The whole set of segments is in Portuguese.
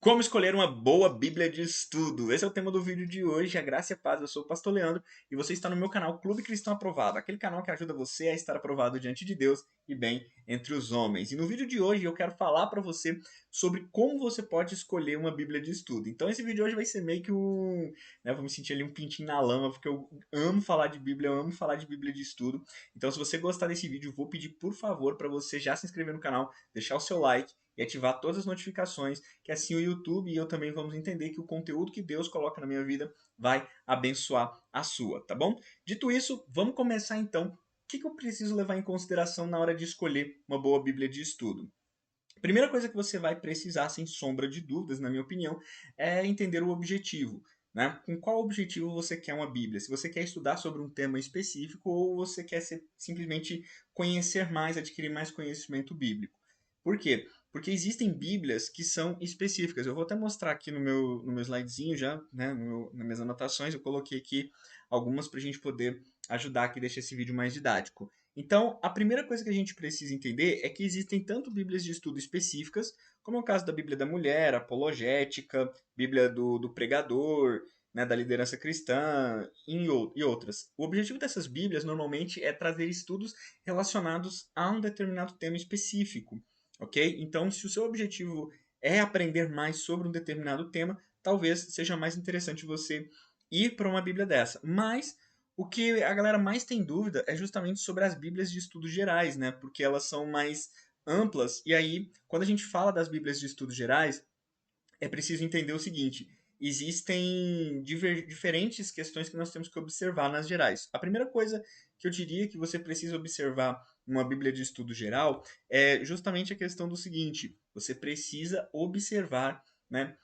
Como escolher uma boa Bíblia de estudo? Esse é o tema do vídeo de hoje. A graça e a paz, eu sou o Pastor Leandro e você está no meu canal Clube Cristão Aprovado, aquele canal que ajuda você a estar aprovado diante de Deus e bem entre os homens. E no vídeo de hoje eu quero falar para você sobre como você pode escolher uma Bíblia de estudo. Então esse vídeo hoje vai ser meio que vou me sentir ali um pintinho na lama, porque eu amo falar de Bíblia, eu amo falar de Bíblia de estudo. Então se você gostar desse vídeo, vou pedir por favor para você já se inscrever no canal, deixar o seu like e ativar todas as notificações, que assim o YouTube e eu também vamos entender que o conteúdo que Deus coloca na minha vida vai abençoar a sua, tá bom? Dito isso, vamos começar então. O que eu preciso levar em consideração na hora de escolher uma boa Bíblia de estudo? Primeira coisa que você vai precisar, sem sombra de dúvidas, na minha opinião, é entender o objetivo. Né? Com qual objetivo você quer uma Bíblia? Se você quer estudar sobre um tema específico ou você quer simplesmente conhecer mais, adquirir mais conhecimento bíblico. Por quê? Porque existem Bíblias que são específicas. Eu vou até mostrar aqui no meu slidezinho já, né, nas minhas anotações, eu coloquei aqui algumas para a gente poder ajudar aqui e deixar esse vídeo mais didático. Então, a primeira coisa que a gente precisa entender é que existem tanto Bíblias de estudo específicas, como é o caso da Bíblia da Mulher, Apologética, Bíblia do Pregador, né, da liderança cristã e outras. O objetivo dessas Bíblias normalmente é trazer estudos relacionados a um determinado tema específico, ok? Então, se o seu objetivo é aprender mais sobre um determinado tema, talvez seja mais interessante você ir para uma Bíblia dessa. Mas o que a galera mais tem dúvida é justamente sobre as Bíblias de estudos gerais, né? Porque elas são mais amplas. E aí, quando a gente fala das Bíblias de estudos gerais, é preciso entender o seguinte: existem diferentes questões que nós temos que observar nas gerais. A primeira coisa que eu diria que você precisa observar numa Bíblia de estudo geral é justamente a questão do seguinte: você precisa observar, né,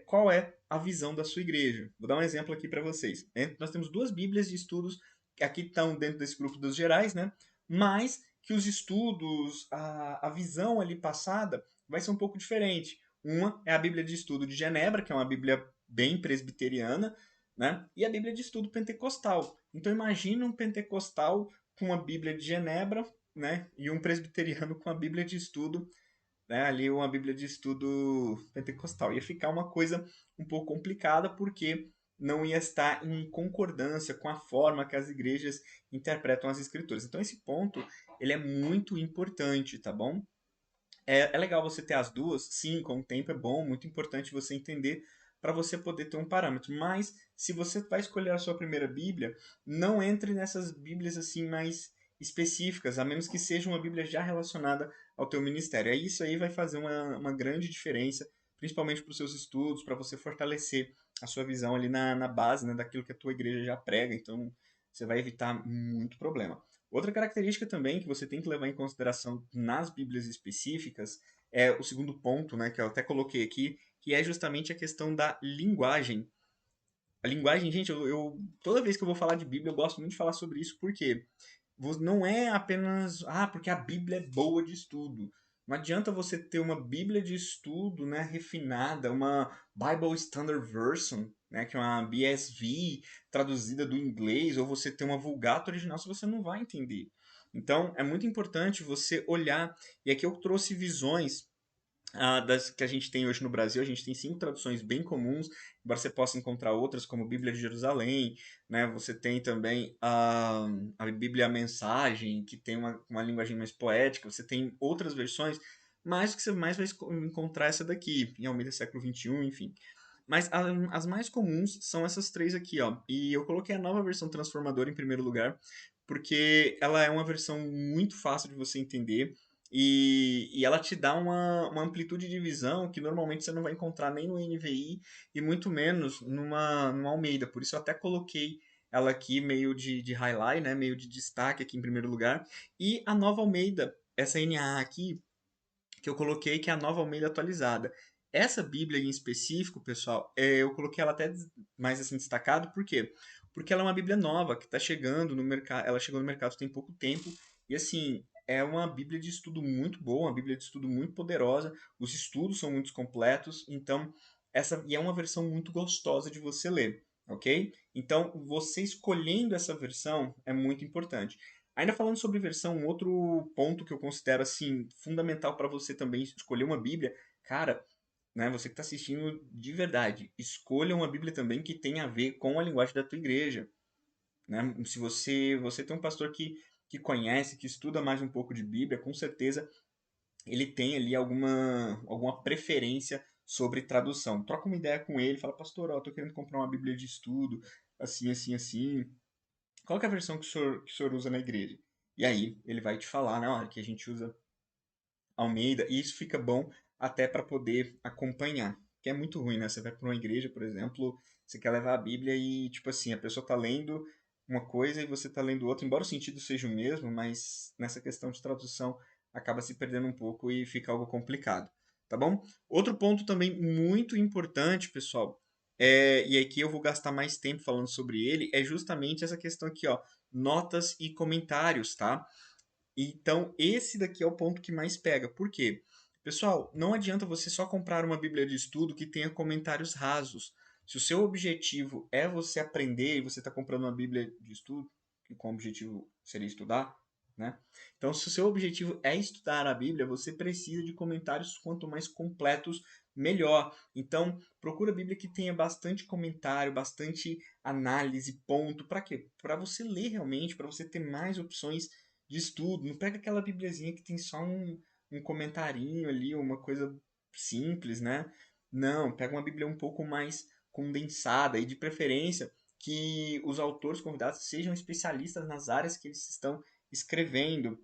qual é a visão da sua igreja. Vou dar um exemplo aqui para vocês. Né? Nós temos duas Bíblias de estudos que aqui estão dentro desse grupo dos gerais, né? Mas que os estudos, a visão ali passada vai ser um pouco diferente. Uma é a Bíblia de Estudo de Genebra, que é uma Bíblia bem presbiteriana, né? E a Bíblia de Estudo pentecostal. Então imagina um pentecostal com a Bíblia de Genebra, né? E um presbiteriano com a Bíblia de Estudo, né? Ali uma Bíblia de Estudo pentecostal. Ia ficar uma coisa um pouco complicada porque não ia estar em concordância com a forma que as igrejas interpretam as escrituras. Então esse ponto ele é muito importante, tá bom? É legal você ter as duas, sim, com o tempo é bom, muito importante você entender para você poder ter um parâmetro. Mas se você vai escolher a sua primeira Bíblia, não entre nessas Bíblias assim mais específicas, a menos que seja uma Bíblia já relacionada ao teu ministério. Aí isso aí vai fazer uma grande diferença, principalmente para os seus estudos, para você fortalecer a sua visão ali na base, né, daquilo que a tua igreja já prega. Então você vai evitar muito problema. Outra característica também que você tem que levar em consideração nas Bíblias específicas é o segundo ponto, né, que eu até coloquei aqui, que é justamente a questão da linguagem. A linguagem, gente, toda vez que eu vou falar de Bíblia, eu gosto muito de falar sobre isso, porque não é apenas, porque a Bíblia é boa de estudo. Não adianta você ter uma Bíblia de estudo, né, refinada, uma Bible Standard Version, né, que é uma BSV traduzida do inglês, ou você ter uma Vulgata original, se você não vai entender. Então, é muito importante você olhar, e aqui eu trouxe visões das que a gente tem hoje no Brasil. A gente tem 5 traduções bem comuns, embora você possa encontrar outras, como Bíblia de Jerusalém, né? Você tem também a Bíblia Mensagem, que tem uma linguagem mais poética. Você tem outras versões, mas o que você mais vai encontrar é essa daqui, em Almeida século XXI, enfim. Mas as mais comuns são essas três aqui, ó. E eu coloquei a nova versão transformadora em primeiro lugar, porque ela é uma versão muito fácil de você entender e ela te dá uma amplitude de visão que normalmente você não vai encontrar nem no NVI e muito menos numa Almeida. Por isso eu até coloquei ela aqui meio de highlight, né? Meio de destaque aqui em primeiro lugar. E a nova Almeida, essa NA aqui, que eu coloquei, que é a nova Almeida atualizada. Essa Bíblia em específico, pessoal, eu coloquei ela até mais assim destacado, por quê? Porque ela é uma Bíblia nova, que está chegando no mercado, ela chegou no mercado tem pouco tempo, e assim, é uma Bíblia de estudo muito boa, uma Bíblia de estudo muito poderosa, os estudos são muito completos, então, e é uma versão muito gostosa de você ler, ok? Então, você escolhendo essa versão é muito importante. Ainda falando sobre versão, um outro ponto que eu considero assim fundamental para você também escolher uma Bíblia, cara, né? Você que está assistindo de verdade, escolha uma Bíblia também que tenha a ver com a linguagem da tua igreja, né? Se você tem um pastor que conhece, que estuda mais um pouco de Bíblia, com certeza ele tem ali alguma preferência sobre tradução. Troca uma ideia com ele, fala, pastor, ó, tô querendo comprar uma Bíblia de estudo, assim, assim, assim. Qual que é a versão que o senhor usa na igreja? E aí ele vai te falar, né, ó, que a gente usa Almeida, e isso fica bom até para poder acompanhar. Que é muito ruim, né? Você vai para uma igreja, por exemplo, você quer levar a Bíblia e, tipo assim, a pessoa tá lendo uma coisa e você tá lendo outra, embora o sentido seja o mesmo, mas nessa questão de tradução acaba se perdendo um pouco e fica algo complicado, tá bom? Outro ponto também muito importante, pessoal, e aqui eu vou gastar mais tempo falando sobre ele, é justamente essa questão aqui, ó, notas e comentários, tá? Então, esse daqui é o ponto que mais pega. Por quê? Pessoal, não adianta você só comprar uma Bíblia de estudo que tenha comentários rasos. Se o seu objetivo é você aprender e você está comprando uma Bíblia de estudo, que com o objetivo seria estudar, né? Então, se o seu objetivo é estudar a Bíblia, você precisa de comentários quanto mais completos, melhor. Então, procura a Bíblia que tenha bastante comentário, bastante análise, ponto. Para quê? Para você ler realmente, para você ter mais opções de estudo. Não pega aquela bibliazinha que tem só um comentarinho ali, uma coisa simples, né? Não, pega uma bíblia um pouco mais condensada e de preferência que os autores convidados sejam especialistas nas áreas que eles estão escrevendo.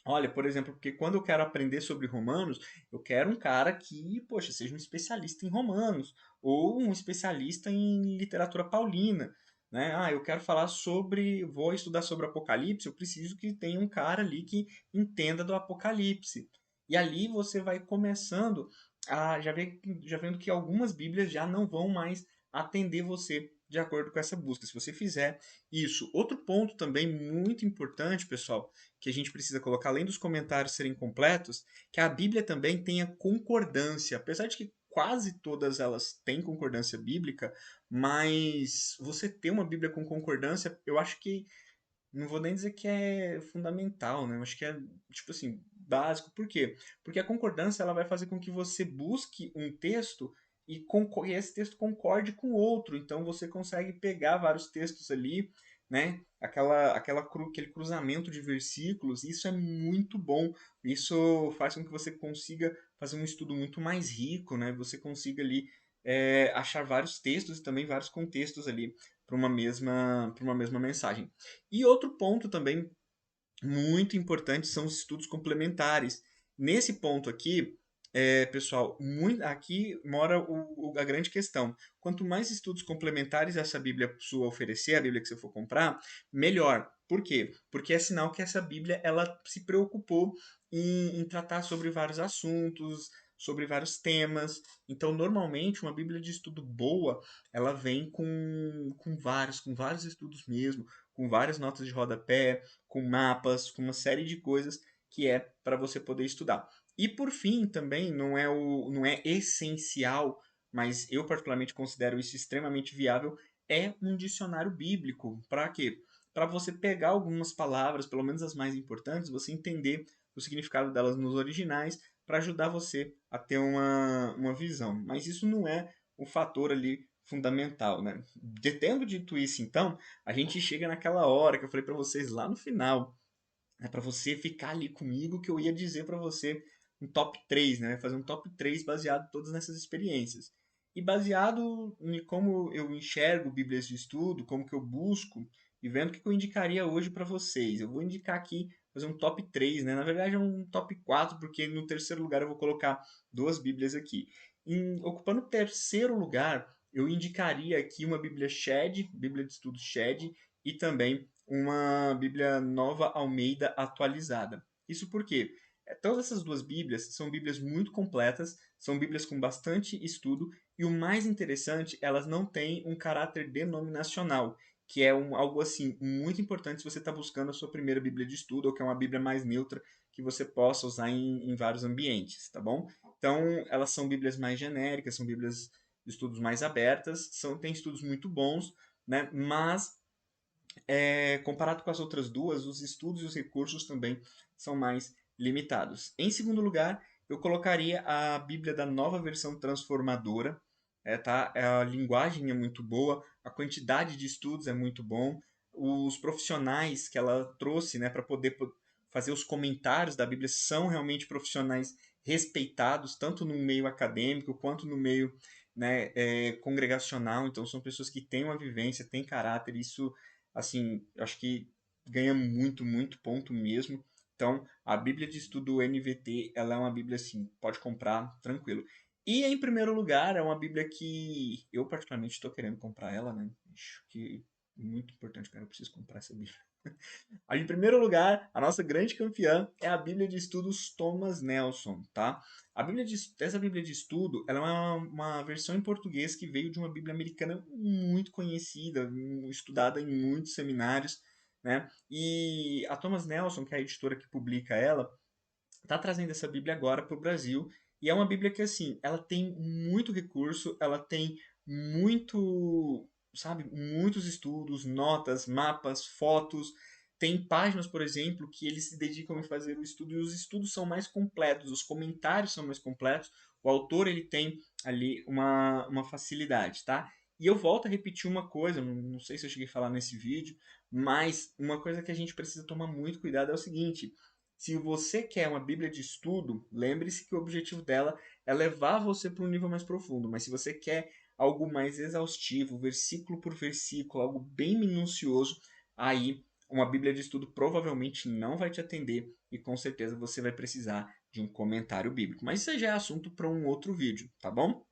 Olha, por exemplo, porque quando eu quero aprender sobre Romanos, eu quero um cara que, poxa, seja um especialista em Romanos ou um especialista em literatura paulina, né? Ah, eu quero falar sobre, vou estudar sobre Apocalipse, eu preciso que tenha um cara ali que entenda do Apocalipse. E ali você vai começando a já vendo que algumas Bíblias já não vão mais atender você de acordo com essa busca. Se você fizer isso. Outro ponto também muito importante, pessoal, que a gente precisa colocar, além dos comentários serem completos, que a Bíblia também tenha concordância. Apesar de que quase todas elas têm concordância bíblica, mas você ter uma Bíblia com concordância, eu acho que não vou nem dizer que é fundamental, né? Eu acho que é, tipo assim, básico. Por quê? Porque a concordância ela vai fazer com que você busque um texto e esse texto concorde com outro. Então você consegue pegar vários textos ali, né? Aquele cruzamento de versículos. Isso é muito bom. Isso faz com que você consiga fazer um estudo muito mais rico, né? Você consiga ali achar vários textos e também vários contextos ali para uma mesma mensagem. E outro ponto também muito importante são os estudos complementares. Nesse ponto aqui, pessoal, aqui mora a grande questão. Quanto mais estudos complementares essa Bíblia sua oferecer, a Bíblia que você for comprar, melhor. Por quê? Porque é sinal que essa Bíblia ela se preocupou em tratar sobre vários assuntos, sobre vários temas. Então, normalmente, uma Bíblia de estudo boa, ela vem com vários estudos mesmo, com várias notas de rodapé, com mapas, com uma série de coisas que é para você poder estudar. E por fim, também não é essencial, mas eu particularmente considero isso extremamente viável, é um dicionário bíblico. Para quê? Para você pegar algumas palavras, pelo menos as mais importantes, você entender o significado delas nos originais, para ajudar você a ter uma visão. Mas isso não é o fator ali fundamental, né? Tendo dito isso, então, a gente chega naquela hora que eu falei para vocês lá no final, é para você ficar ali comigo que eu ia dizer para você um top 3, né? Fazer um top 3 baseado em todas essas experiências. E baseado em como eu enxergo Bíblias de estudo, como que eu busco, e vendo o que eu indicaria hoje para vocês. Eu vou indicar aqui, fazer um top 3, né? Na verdade é um top 4, porque no terceiro lugar eu vou colocar duas Bíblias aqui. Ocupando o terceiro lugar, eu indicaria aqui uma Bíblia Shed, Bíblia de Estudo Shed, e também uma Bíblia Nova Almeida atualizada. Isso porque todas essas duas Bíblias são Bíblias muito completas, são Bíblias com bastante estudo, e o mais interessante, elas não têm um caráter denominacional, que é algo assim muito importante se você está buscando a sua primeira Bíblia de estudo, ou que é uma Bíblia mais neutra que você possa usar em vários ambientes, tá bom? Então, elas são Bíblias mais genéricas, são Bíblias de estudos mais abertas, tem estudos muito bons, né? Mas comparado com as outras duas, os estudos e os recursos também são mais limitados. Em segundo lugar, eu colocaria a Bíblia da Nova Versão Transformadora. Tá? A linguagem é muito boa, a quantidade de estudos é muito bom, os profissionais que ela trouxe, né, para poder fazer os comentários da Bíblia são realmente profissionais respeitados, tanto no meio acadêmico quanto no meio, né, congregacional. Então são pessoas que têm uma vivência, têm caráter. Isso, assim, eu acho que ganha muito, muito ponto mesmo. Então, a Bíblia de Estudo NVT, ela é uma Bíblia assim, pode comprar tranquilo. E em primeiro lugar, é uma Bíblia que eu particularmente estou querendo comprar ela, né? Acho que é muito importante, cara, eu preciso comprar essa Bíblia. Aí, em primeiro lugar, a nossa grande campeã é a Bíblia de Estudos Thomas Nelson, tá? Essa Bíblia de Estudo, ela é uma versão em português que veio de uma Bíblia americana muito conhecida, estudada em muitos seminários, né? E a Thomas Nelson, que é a editora que publica ela, está trazendo essa Bíblia agora para o Brasil. E é uma Bíblia que, assim, ela tem muito recurso, ela tem muito, sabe, muitos estudos, notas, mapas, fotos. Tem páginas, por exemplo, que eles se dedicam a fazer o estudo e os estudos são mais completos, os comentários são mais completos. O autor, ele tem ali uma facilidade, tá? E eu volto a repetir uma coisa, não sei se eu cheguei a falar nesse vídeo, mas uma coisa que a gente precisa tomar muito cuidado é o seguinte: se você quer uma Bíblia de estudo, lembre-se que o objetivo dela é levar você para um nível mais profundo. Mas se você quer algo mais exaustivo, versículo por versículo, algo bem minucioso, aí uma Bíblia de estudo provavelmente não vai te atender e com certeza você vai precisar de um comentário bíblico. Mas isso já é assunto para um outro vídeo, tá bom?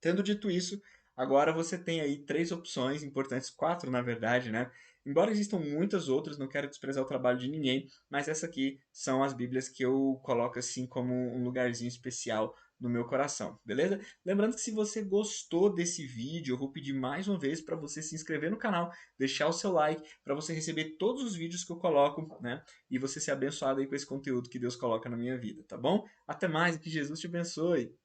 Tendo dito isso, agora você tem aí três opções importantes, quatro na verdade, né? Embora existam muitas outras, não quero desprezar o trabalho de ninguém, mas essa aqui são as Bíblias que eu coloco assim como um lugarzinho especial no meu coração, beleza? Lembrando que se você gostou desse vídeo, eu vou pedir mais uma vez para você se inscrever no canal, deixar o seu like para você receber todos os vídeos que eu coloco, né? E você ser abençoado aí com esse conteúdo que Deus coloca na minha vida, tá bom? Até mais e que Jesus te abençoe.